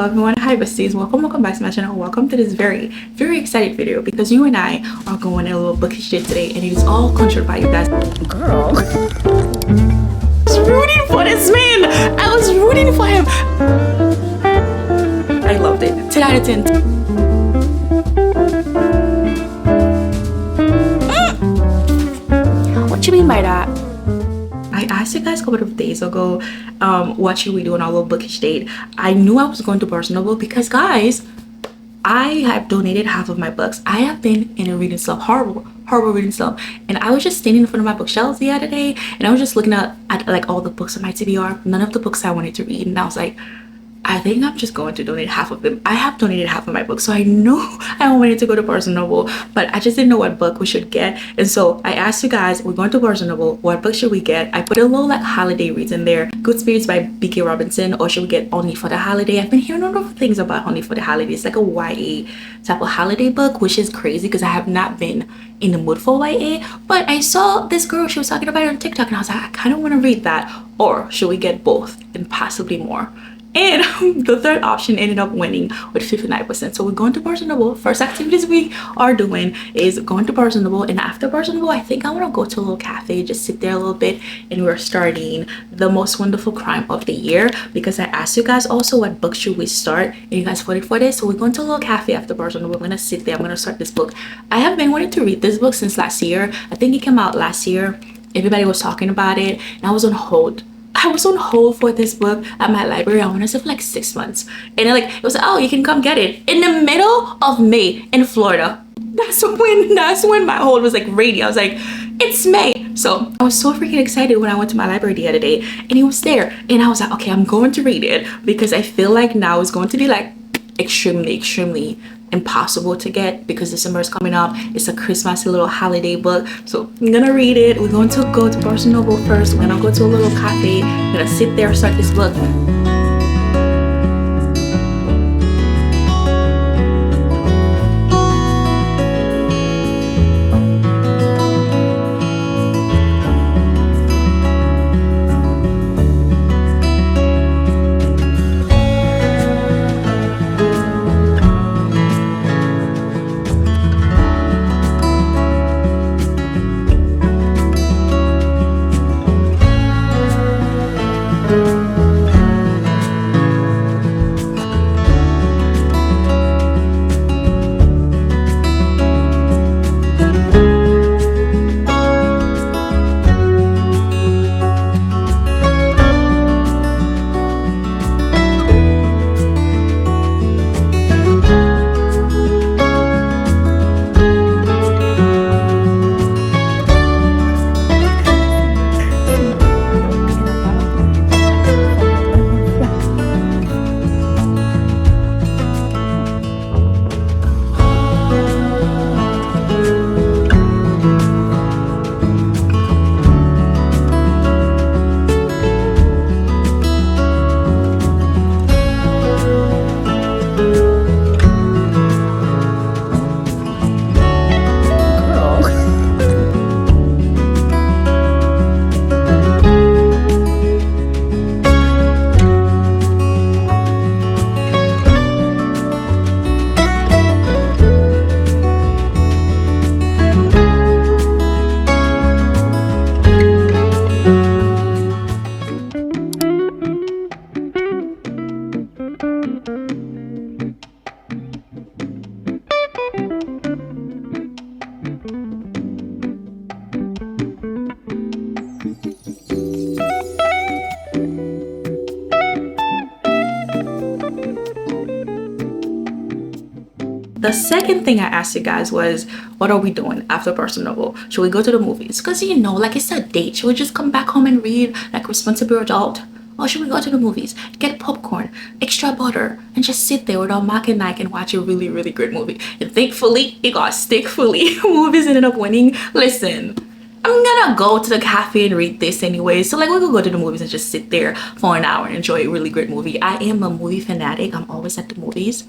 everyone. Hi besties, welcome back to my channel. Welcome to this very excited video because you and I are going on a little bookish date today, and it is all controlled by you guys. Girl, I was rooting for this man. I was rooting for him. I loved it. 10 out of 10. What you mean by that? I asked you guys a couple of days ago what should we do on our little bookish date. I knew I was going to Barnes & Noble because, guys, I have donated half of my books. I have been in a reading slump, horrible reading slump, and I was just standing in front of my bookshelves the other day, and I was just looking at like all the books on my TBR, none of the books I wanted to read, and I was like, I think I'm just going to donate half of them. I have donated half of my books, so I know I wanted to go to Barnes & Noble, but I just didn't know what book we should get. And so I asked you guys, we're going to Barnes & Noble, what book should we get? I put a little like holiday reads in there, Good Spirits by B.K. Robinson, or should we get Only for the Holiday? I've been hearing a lot of things about Only for the Holiday. It's like a YA type of holiday book, which is crazy because I have not been in the mood for YA, but I saw this girl, she was talking about it on TikTok, and I was like, I kind of want to read that. Or should we get both and possibly more? And the third option ended up winning with 59%. So we're going to Barnes & Noble. First activities we are doing is going to Barnes & Noble, and after Barnes & Noble, I think I want to go to a little cafe, just sit there a little bit, and we're starting The Most Wonderful Crime of the Year because I asked you guys also what book should we start, and you guys voted for this. So we're going to a little cafe after Barnes & Noble. I'm going to sit there. I'm going to start this book. I have been wanting to read this book since last year. I think it came out last year. Everybody was talking about it, and I was on hold. I was on hold for this book at my library, I want to say for like 6 months. And like, it was like, oh, you can come get it in the middle of May in Florida. That's when my hold was like ready. I was like, it's May. So I was so freaking excited when I went to my library the other day and it was there. And I was like, okay, I'm going to read it because I feel like now it's going to be like extremely impossible to get because December is coming up. It's a Christmas, a little holiday book, so I'm gonna read it. We're going to go to Barnes & Noble first. We're gonna go to a little cafe. I'm gonna sit there, start this book. The second thing I asked you guys was, what are we doing after Barnes & Noble? Should we go to the movies? Because, you know, like it's a date. Should we just come back home and read like responsible adult? Or should we go to the movies, get popcorn, extra butter, and just sit there with our Mac and Nike and watch a really great movie? And thankfully, it got stickfully. Movies ended up winning. Listen, I'm gonna go to the cafe and read this anyway, so like we could go to the movies and just sit there for an hour and enjoy a really great movie. I am a movie fanatic. I'm always at the movies,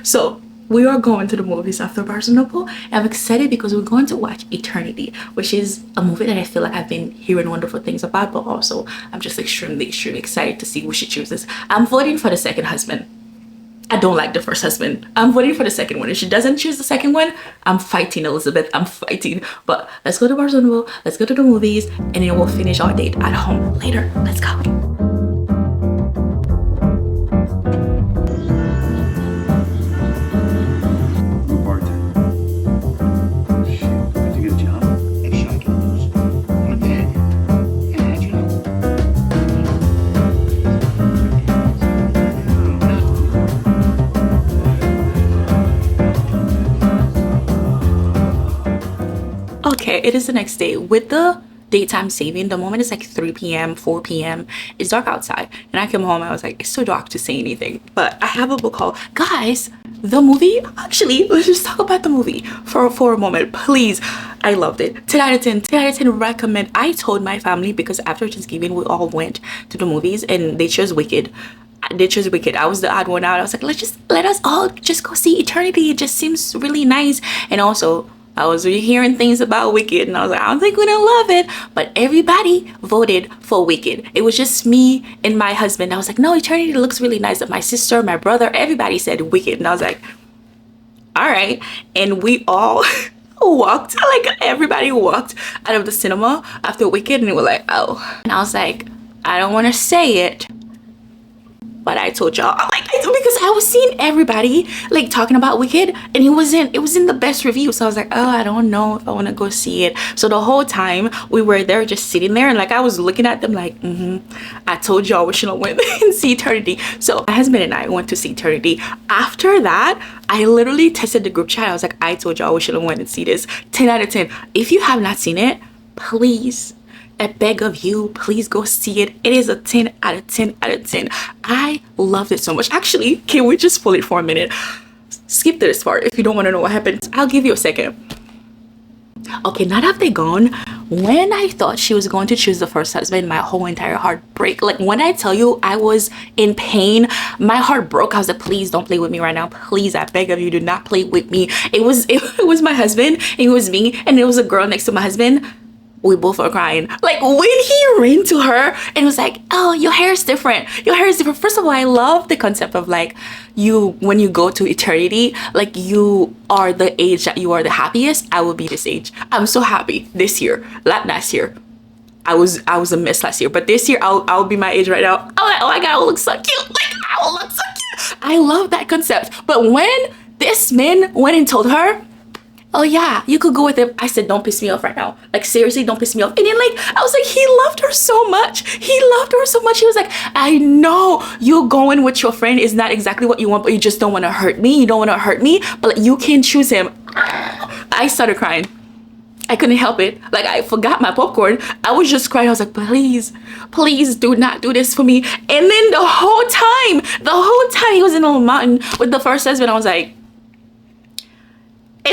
so we are going to the movies after Barnes & Noble. I'm excited because we're going to watch Eternity, which is a movie that I feel like I've been hearing wonderful things about, but also I'm just extremely excited to see who she chooses. I'm voting for the second husband. I don't like the first husband. I'm voting for the second one. If she doesn't choose the second one, I'm fighting, Elizabeth. I'm fighting. But let's go to Barnes & Noble, let's go to the movies, and then we'll finish our date at home later. Let's go. Okay, it is the next day. With the daytime saving, the moment it's like 3 p.m, 4 p.m, it's dark outside, and I came home and I was like, it's too dark to say anything, but I have a book haul. Guys, the movie, actually, let's just talk about the movie for a moment, please. I loved it. 10 out of 10, 10 out of 10 recommend. I told my family, because after Thanksgiving we all went to the movies and they chose Wicked. I was the odd one out. I was like, let us all just go see Eternity. It just seems really nice. And also, I was hearing things about Wicked, and I was like, I don't think we're gonna love it. But everybody voted for Wicked. It was just me and my husband. I was like, no, Eternity looks really nice. My sister, my brother, everybody said Wicked. And I was like, all right. And we all walked, like everybody walked out of the cinema after Wicked, and they were like, oh. And I was like, I don't want to say it, but I told y'all, like, because I was seeing everybody like talking about Wicked, and it was in the best review. So I was like, oh, I don't know if I want to go see it. So the whole time we were there just sitting there, and like I was looking at them like, I told y'all we should have went and see Eternity. So my husband and I went to see Eternity. After that, I literally tested the group chat. I was like, I told y'all we should have went and see this. 10 out of 10. If you have not seen it, please, I beg of you, please go see it. It is a 10 out of 10 out of 10. I loved it so much. Actually, can we just pull it for a minute? Skip to this part if you don't want to know what happened. I'll give you a second. Okay, now that they're gone, when I thought she was going to choose the first husband, my whole entire heart break. Like, when I tell you I was in pain, my heart broke. I was like, please don't play with me right now. Please, I beg of you, do not play with me. It was my husband, it was me, and it was a girl next to my husband. We both were crying. Like, when he ran to her and was like, oh, your hair is different. Your hair is different. First of all, I love the concept of like, when you go to Eternity, like you are the age that you are the happiest. I will be this age. I'm so happy this year. Last year, I was a mess last year, but this year I'll be my age right now. I'm like, oh my God, I will look so cute. Like, I will look so cute. I love that concept. But when this man went and told her, oh yeah, you could go with him, I said, don't piss me off right now. Like, seriously, don't piss me off. And then, like, I was like, he loved her so much. He loved her so much. He was like, I know you going with your friend is not exactly what you want, but you just don't want to hurt me. You don't want to hurt me, but like, you can choose him. I started crying. I couldn't help it. Like, I forgot my popcorn. I was just crying. I was like, please, please do not do this for me. And then the whole time he was in the mountain with the first husband, I was like,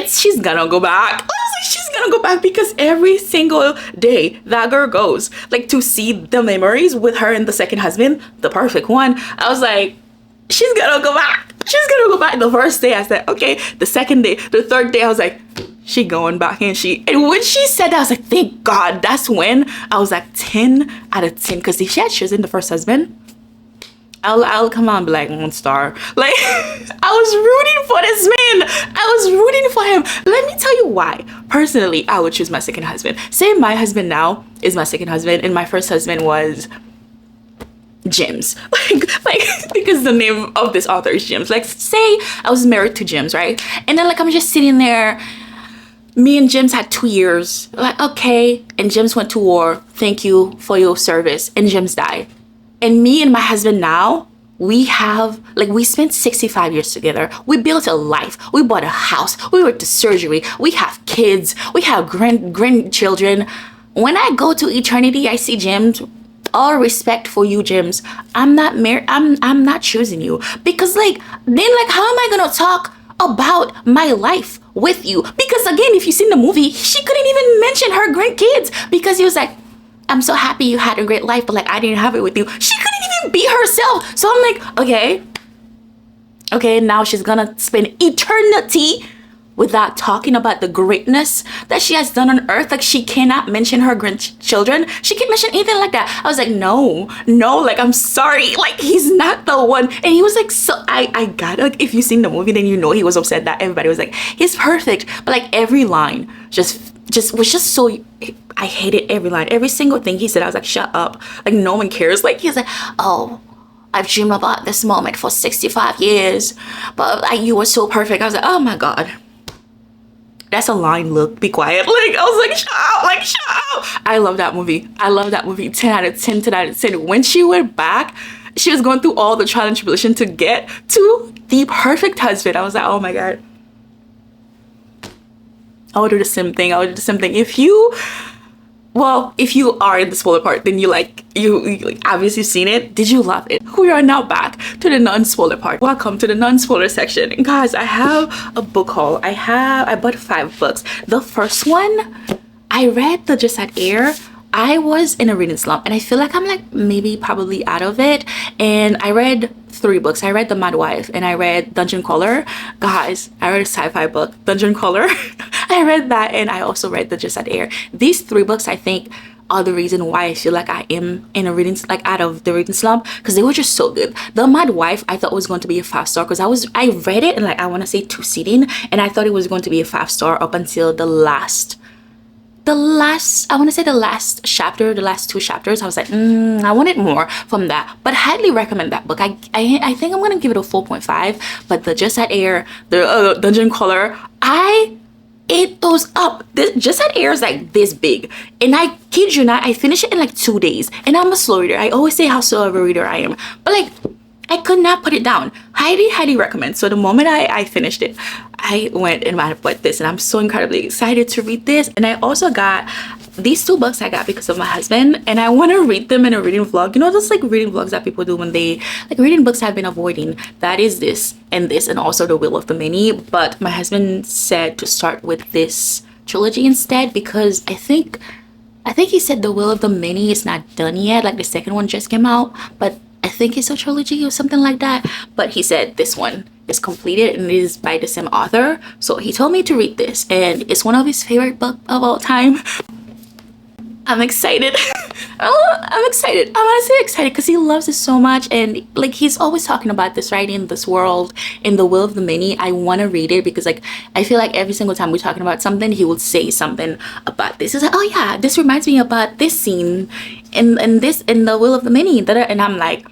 she's gonna go back. I was like, she's gonna go back, because every single day that girl goes, like, to see the memories with her and the second husband, the perfect one, I was like, she's gonna go back. She's gonna go back. The first day I said, okay. The second day, the third day, I was like, she going back. And when she said that, I was like, thank God. That's when I was like 10 out of 10. Because if she had chosen the first husband, I'll come on and be like, 1 star. Like, I was rooting for this man. I was rooting for him. Let me tell you why. Personally, I would choose my second husband. Say my husband now is my second husband, and my first husband was James. Like because the name of this author is James. Like, say I was married to James, right? And then, like, I'm just sitting there. Me and James had 2 years. Like, okay. And James went to war. Thank you for your service. And James died. And me and my husband now, we spent 65 years together. We built a life. We bought a house. We went to surgery. We have kids. We have grandchildren. When I go to Eternity, I see James. All respect for you, James. I'm not married. I'm not choosing you. Because, like, then, like, how am I going to talk about my life with you? Because, again, if you've seen the movie, she couldn't even mention her grandkids, because he was like, I'm so happy you had a great life, but like, I didn't have it with you. She couldn't even be herself. So I'm like, okay, Okay, now she's gonna spend eternity without talking about the greatness that she has done on earth. Like, she cannot mention her grandchildren. She can't mention anything like that. I was like, no, like, I'm sorry, like, he's not the one. And he was like, so I got it. Like, if you've seen the movie, then you know he was upset that everybody was like, he's perfect. But like, every line was just so, I hated every line, every single thing he said. I was like, shut up, like, no one cares. Like, he's like, oh, I've dreamed about this moment for 65 years, but like, you were so perfect. I was like, oh my god, that's a line. Look, be quiet. Like, I was like, shut up, like, shut up. I love that movie. 10 out of 10, 10 out of 10. When she went back, she was going through all the trial and tribulation to get to the perfect husband. I was like, oh my god, I would do the same thing. If you are in the spoiler part, then you obviously seen it. Did you love it? We are now back to the non-spoiler part. Welcome to the non-spoiler section. And guys, I have a book haul. I bought 5 books. The first one, I read the Just At Air. I was in a reading slump, and I feel like I'm like maybe probably out of it. And I read 3 books. I read The Mad Wife, and I read Dungeon Crawler. Guys, I read a sci-fi book, Dungeon Crawler. I read that, and I also read the Just At Air. These 3 books, I think, are the reason why I feel like I am in a reading, like, out of the reading slump, because they were just so good. The Mad Wife, I thought was going to be a 5-star, because I read it in, like, I want to say 2 sitting, and I thought it was going to be a 5-star up until the last chapter, the last 2 chapters. I was like, I wanted more from that, but highly recommend that book. I think I'm gonna give it a 4.5. But the Just At Air, the Dungeon Crawler, I ate those up. This Just At Air is like this big, and I kid you not, I finished it in like 2 days. And I'm a slow reader. I always say how slow of a reader I am, but like, I could not put it down. Highly recommend. So the moment I finished it, I went and I bought this, and I'm so incredibly excited to read this. And I also got these 2 books I got because of my husband, and I want to read them in a reading vlog. You know, those like reading vlogs that people do when they like reading books I've been avoiding. That is this, and also The Will of the Many. But my husband said to start with this trilogy instead, because I think he said The Will of the Many is not done yet. Like, the second one just came out, but I think it's a trilogy or something like that. But he said this one is completed and it is by the same author. So he told me to read this, and it's one of his favorite books of all time. I'm excited. I'm excited. I'm honestly excited because he loves it so much, and like, he's always talking about this, right, in this world, in The Will of the Many. I want to read it because like, I feel like every single time we're talking about something, he would say something about this. He's like, oh yeah, this reminds me about this scene in The Will of the Many, and I'm like,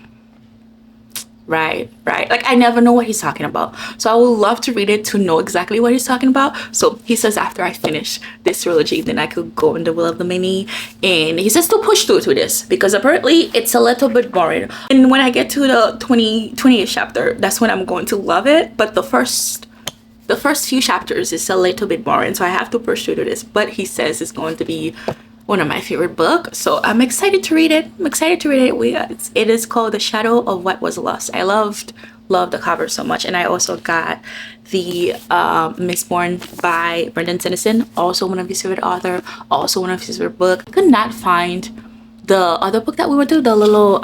right, like, I never know what he's talking about. So I would love to read it to know exactly what he's talking about. So he says after I finish this trilogy, then I could go in The Will of the Many, and he says to push through to this because apparently it's a little bit boring. And when I get to the 20th chapter, that's when I'm going to love it. But the first few chapters is a little bit boring, so I have to push through to this. But he says it's going to be one of my favorite books, so I'm excited to read it. It is called The Shadow of What Was Lost. I loved the cover so much. And I also got the Mistborn by Brendan Sanderson, also one of his favorite author, also one of his favorite book. I could not find the other book that we went through, the little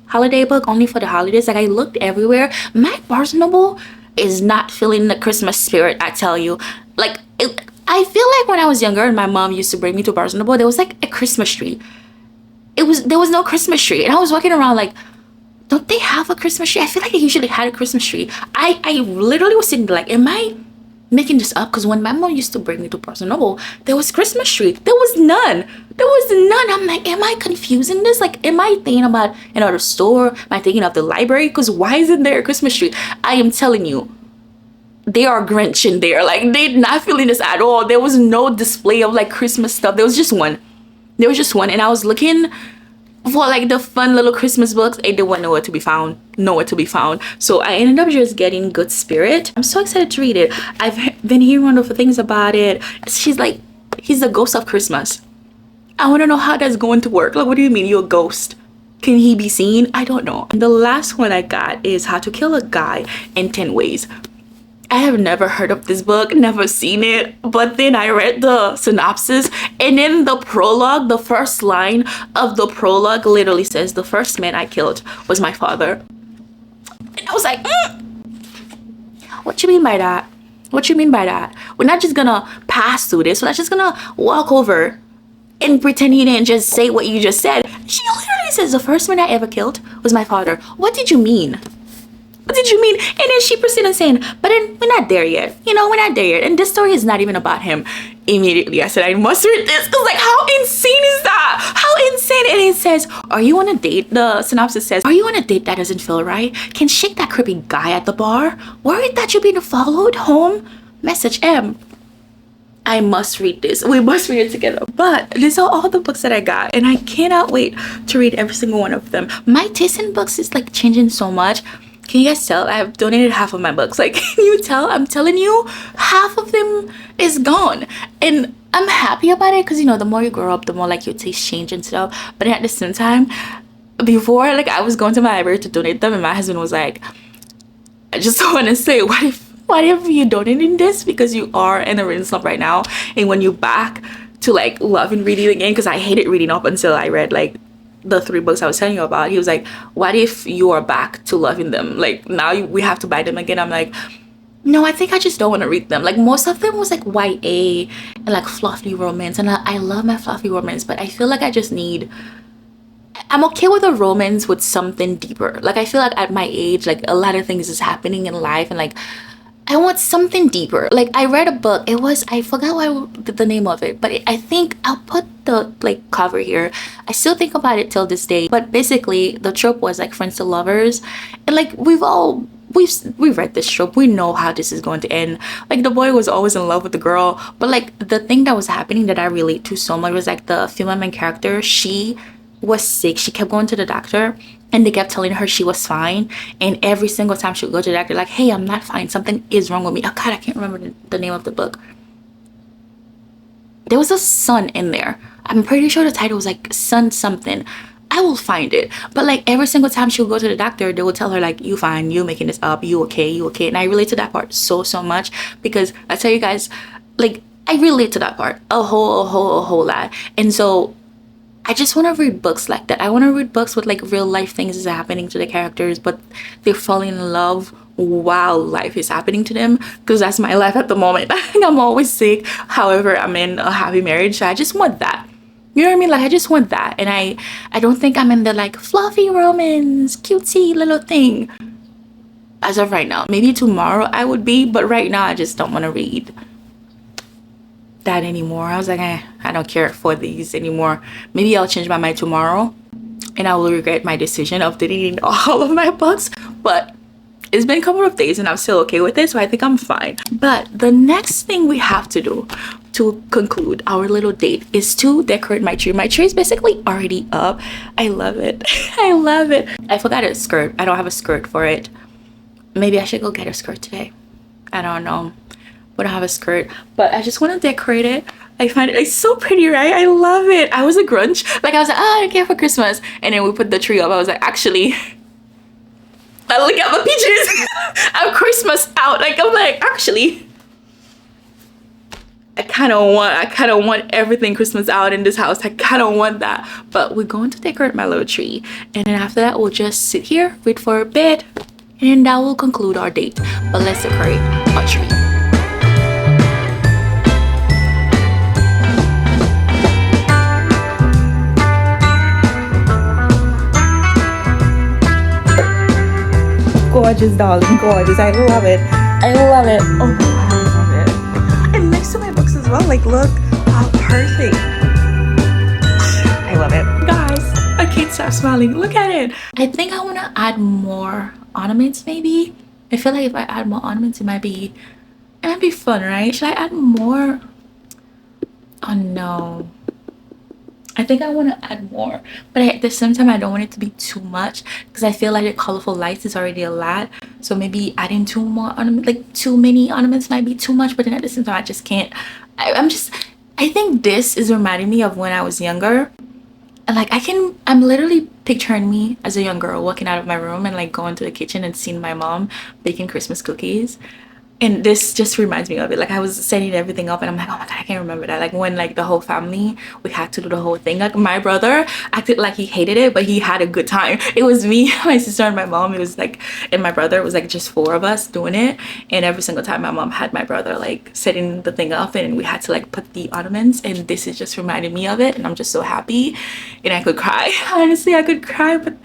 holiday book, only for the holidays. Like, I looked everywhere. My Barnes & Noble is not feeling the Christmas spirit, I tell you. Like, I feel like when I was younger and my mom used to bring me to Barnes & Noble, there was like a Christmas tree. There was no Christmas tree, and I was walking around like, don't they have a Christmas tree? I feel like they usually had a Christmas tree. I literally was sitting there like, am I making this up? Because when my mom used to bring me to Barnes & Noble, there was Christmas tree. There was none. I'm like, am I confusing this? Like, am I thinking about another store? Am I thinking of the library? Because why isn't there a Christmas tree? I am telling you, they are Grinch in there. Like, they're not feeling this at all. There was no display of like Christmas stuff. There was just one, and I was looking for like the fun little Christmas books, and they weren't nowhere to be found. So I ended up just getting Good Spirit. I'm so excited to read it. I've been hearing wonderful things about it. She's like, he's the ghost of Christmas. I want to know how that's going to work. Like, what do you mean you're a ghost? Can he be seen? I don't know. And the last one I got is How to Kill a Guy in 10 Ways. I have never heard of this book, never seen it, but then I read the synopsis, and in the prologue, the first line of the prologue literally says, the first man I killed was my father. And I was like, What you mean by that? What you mean by that? We're not just gonna pass through this. We're not just gonna walk over and pretend he didn't just say what you just said. She literally says, the first man I ever killed was my father. What did you mean? What did you mean? And then she proceeded saying, but then we're not there yet. You know, we're not there yet. And this story is not even about him. Immediately, I said, I must read this. Because, like, how insane is that? How insane? And it says, are you on a date? The synopsis says, are you on a date that doesn't feel right? Can shake that creepy guy at the bar? Worried that you're being followed home? Message M. I must read this. We must read it together. But these are all the books that I got. And I cannot wait to read every single one of them. My taste in books is, like, changing so much. Can you guys tell? I've donated half of my books. Like, can you tell? I'm telling you, half of them is gone. And I'm happy about it because, you know, the more you grow up, the more, like, your taste change and stuff. But at the same time, before, like, I was going to my library to donate them, and my husband was like, I just want to say, what if you donating this because you are in a reading slump right now, and when you back to, like, loving reading again, because I hated reading up until I read, like, the 3 books I was telling you about. He was like, what if you are back to loving them? Like, now we have to buy them again. I'm like, no, I think I just don't want to read them. Like, most of them was like YA and like fluffy romance, and I love my fluffy romance, but I feel like I just need, I'm okay with a romance with something deeper. Like, I feel like at my age, like, a lot of things is happening in life, and like, I want something deeper. Like, I read a book. It was, I forgot the name of it, but I think I'll put the, like, cover here. I still think about it till this day. But basically, the trope was, like, friends to lovers. And, like, we've read this trope. We know how this is going to end. Like, the boy was always in love with the girl. But, like, the thing that was happening that I relate to so much was, like, the female main character, she was sick. She kept going to the doctor, and they kept telling her she was fine, and every single time she would go to the doctor, like, hey, I'm not fine, something is wrong with me. Oh god, I can't remember the name of the book. There was a son in there. I'm pretty sure the title was like Son something. I will find it. But like, every single time she would go to the doctor, they would tell her like, you fine, you making this up, you okay, and I relate to that part so much, because I tell you guys, like, I relate to that part a whole lot. And so I just want to read books like that. I want to read books with like real life things is happening to the characters, but they're falling in love while life is happening to them, because that's my life at the moment. I'm always sick. However, I'm in a happy marriage, so I just want that. You know what I mean? Like, I just want that. And I don't think I'm in the like fluffy romance, cutesy little thing as of right now. Maybe tomorrow I would be, but right now I just don't want to read that anymore. I was like, I don't care for these anymore. Maybe I'll change my mind tomorrow and I will regret my decision of deleting all of my books, but it's been a couple of days and I'm still okay with it, so I think I'm fine. But the next thing we have to do to conclude our little date is to decorate my tree. My tree is basically already up. I love it. I love it. I forgot a skirt. I don't have a skirt for it. Maybe I should go get a skirt today. I don't know. But I have a skirt, but I just want to decorate it. I find it, it's so pretty, right? I love it. I was a Grinch. Like, I was like, oh, I don't care for Christmas. And then we put the tree up. I was like, actually, I look at my pictures. I'm Christmas out. Like, I'm like, actually, I kind of want everything Christmas out in this house. I kind of want that. But we're going to decorate my little tree. And then after that, we'll just sit here, wait for a bed, and that will conclude our date. But let's decorate our tree. Gorgeous, darling, gorgeous. I love it. I love it. Oh, I love it. And next to my books as well. Like, look how perfect. I love it. Guys, I can't stop smiling. Look at it. I think I want to add more ornaments, maybe. I feel like if I add more ornaments, it might be fun, right? Should I add more? Oh, no. I think I want to add more, but at the same time I don't want it to be too much, because I feel like the colorful lights is already a lot. So maybe adding two more ornaments, like too many ornaments, might be too much. But then at the same time I just can't. I think this is reminding me of when I was younger, and like I'm literally picturing me as a young girl walking out of my room and like going to the kitchen and seeing my mom baking Christmas cookies. And this just reminds me of it. Like I was setting everything up and I'm like, oh my god, I can't remember that. Like when like the whole family, we had to do the whole thing. Like my brother acted like he hated it, but he had a good time. It was me, my sister, and my mom. It was like, and my brother. It was like just 4 of us doing it. And every single time my mom had my brother like setting the thing up and we had to like put the ornaments, and this is just reminding me of it, and I'm just so happy. And I could cry. Honestly, I could cry, but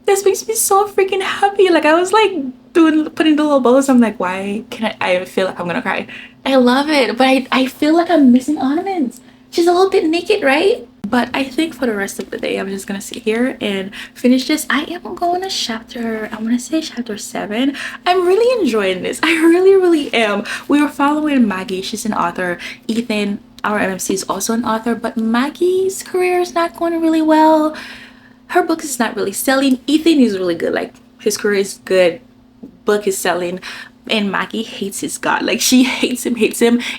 this makes me so freaking happy. Like I was like putting the little bows. I'm like, why can I feel like I'm gonna cry. I love it, but I feel like I'm missing ornaments. She's a little bit naked, right? But I think for the rest of the day I'm just gonna sit here and finish this. I am going to chapter, I want to say chapter 7. I'm really enjoying this. I really am. We were following Maggie. She's an author. Ethan, our MMC, is also an author, but Maggie's career is not going really well. Her book is not really selling. Ethan is really good. Like his career is good, book is selling, and Maggie hates his god. Like she hates him.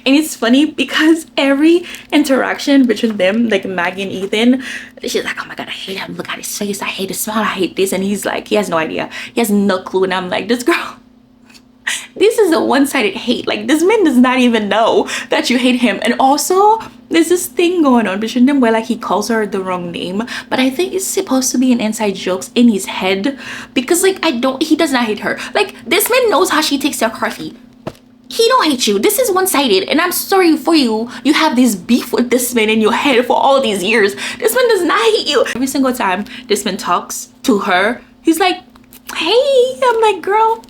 And it's funny because every interaction between them, like Maggie and Ethan, she's like, oh my god, I hate him, look at his face, I hate his smile, I hate this. And he's like, he has no idea, he has no clue. And I'm like, this girl, this is a one-sided hate. Like this man does not even know that you hate him. And also there's this thing going on between them where like he calls her the wrong name, but I think it's supposed to be an inside jokes in his head, because like he does not hate her. Like this man knows how she takes her coffee. He don't hate you. This is one-sided, and I'm sorry for you. You have this beef with this man in your head for all these years. This man does not hate you. Every single time this man talks to her, he's like, hey. I'm like, girl,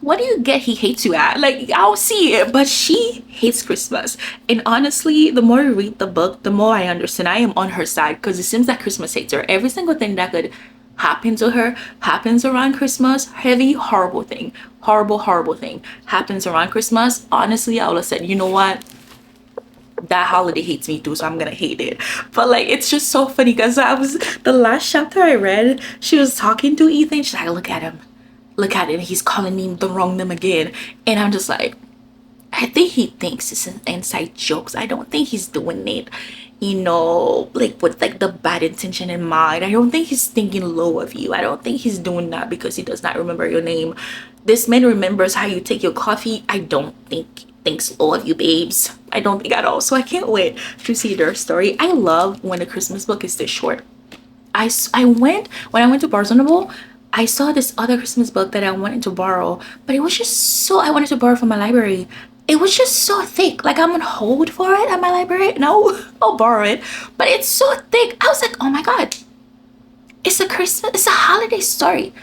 what do you get he hates you at? Like, I'll see it. But she hates Christmas. And honestly, the more you read the book, the more I understand. I am on her side, because it seems that Christmas hates her. Every single thing that could happen to her happens around Christmas. Heavy, horrible thing. Horrible thing happens around Christmas. Honestly, I would have said, you know what? That holiday hates me too, so I'm gonna hate it. But like, it's just so funny because the last chapter I read, she was talking to Ethan. She's like, look at him, he's calling me the wrong name again. And I'm just like, I think he thinks it's an inside jokes. I don't think he's doing it, you know, like with like the bad intention in mind. I don't think he's thinking low of you. I don't think he's doing that because he does not remember your name. This man remembers how you take your coffee. I don't think he thinks low of you, babes. I don't think at all. So I can't wait to see their story. I love when a Christmas book is this short. When I went to Barnes & Noble, I saw this other Christmas book that I wanted to borrow, but it was just so, I wanted to borrow from my library. It was just so thick. Like I'm on hold for it at my library. No, I'll borrow it, but it's so thick. I was like, oh my god, it's a holiday story.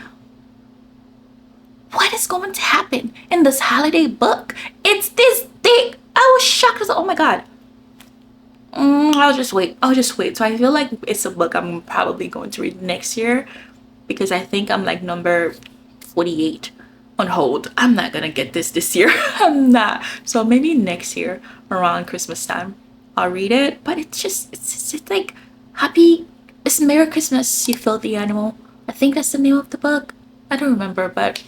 What is going to happen in this holiday book? It's this thick. I was shocked. I was like, oh my god. I'll just wait. So I feel like it's a book I'm probably going to read next year, because I think I'm like number 48 on hold. I'm not gonna get this year. I'm not. So maybe next year around Christmas time I'll read it. But it's like it's Merry Christmas, you filthy animal. I think that's the name of the book. I don't remember, but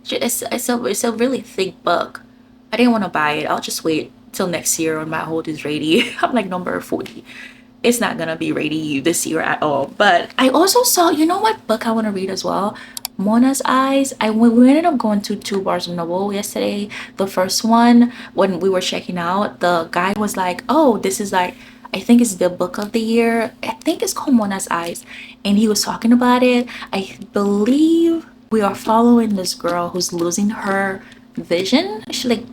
it's a really thick book. I didn't want to buy it. I'll just wait till next year when my hold is ready. I'm like number 40. It's not gonna be ready this year at all. But I also saw, you know what book I want to read as well? Mona's Eyes. We ended up going to 2 Barnes & Noble yesterday. The first one, when we were checking out, the guy was like, oh, this is like, I think it's the book of the year. I think it's called Mona's Eyes. And he was talking about it. I believe we are following this girl who's losing her vision. She's like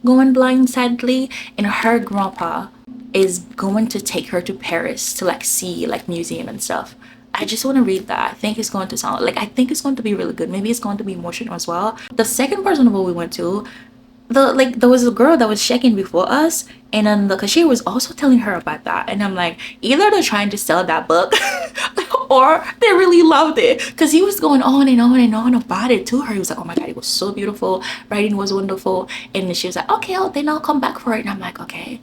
going blind sadly, and her grandpa is going to take her to Paris to like see like museum and stuff. I just want to read that. I think it's going to sound like, I think it's going to be really good. Maybe it's going to be emotional as well. The second Barnes & Noble we went to, there was a girl that was checking before us, and then the cashier was also telling her about that. And I'm like, either they're trying to sell that book or they really loved it, because he was going on and on about it to her. He was like, oh my god, it was so beautiful, writing was wonderful. And then she was like, okay, then I'll come back for it. And I'm like, okay,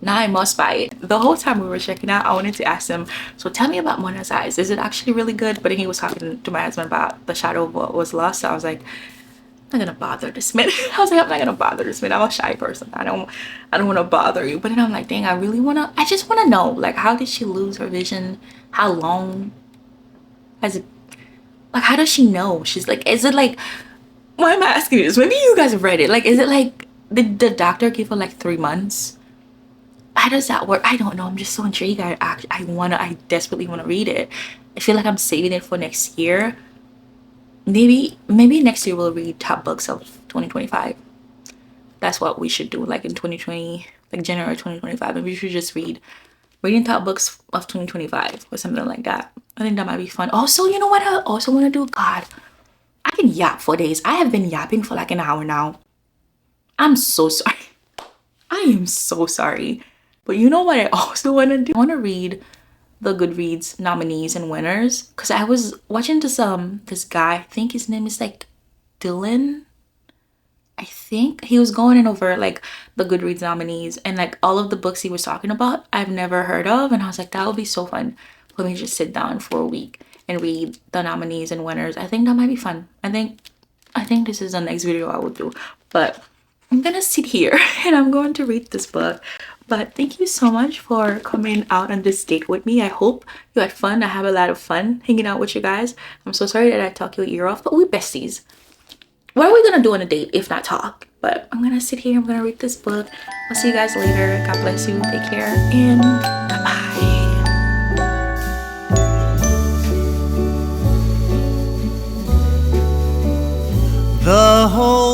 now I must buy it. The whole time we were checking out, I wanted to ask him, so tell me about Mona's Eyes, is it actually really good? But then he was talking to my husband about The Shadow of What Was Lost. So I was like, I'm not gonna bother this man. I'm not gonna bother this man. I'm a shy person. I don't want to bother you. But then I'm like, dang, I just want to know, like, how did she lose her vision? How long has it, like, how does she know? She's like, is it like Why am I asking you this? Maybe you guys have read it. Like, is it like did the doctor give her like 3 months? How does that work? I don't know. I'm just so intrigued. I desperately wanna read it. I feel like I'm saving it for next year. Maybe next year we'll read top books of 2025. That's what we should do. Like in 2020, like January 2025, and we should just reading top books of 2025 or something like that. I think that might be fun. Also, you know what I also want to do? God, I can yap for days. I have been yapping for like an hour now. I'm so sorry. I am so sorry. But you know what I also want to do? I want to read the Goodreads nominees and winners, because I was watching this guy. I think his name is like Dylan. I think he was going over like the Goodreads nominees and like all of the books he was talking about I've never heard of, and I was like, that would be so fun for me to just sit down for a week and read the nominees and winners. I think that might be fun. I think this is the next video I will do, but I'm gonna sit here and I'm going to read this book. But thank you so much for coming out on this date with me. I hope you had fun. I have a lot of fun hanging out with you guys. I'm so sorry that I talk your ear off, but we're besties. What are we gonna do on a date if not talk? But I'm gonna sit here, I'm gonna read this book. I'll see you guys later. God bless you, take care, and bye-bye. The whole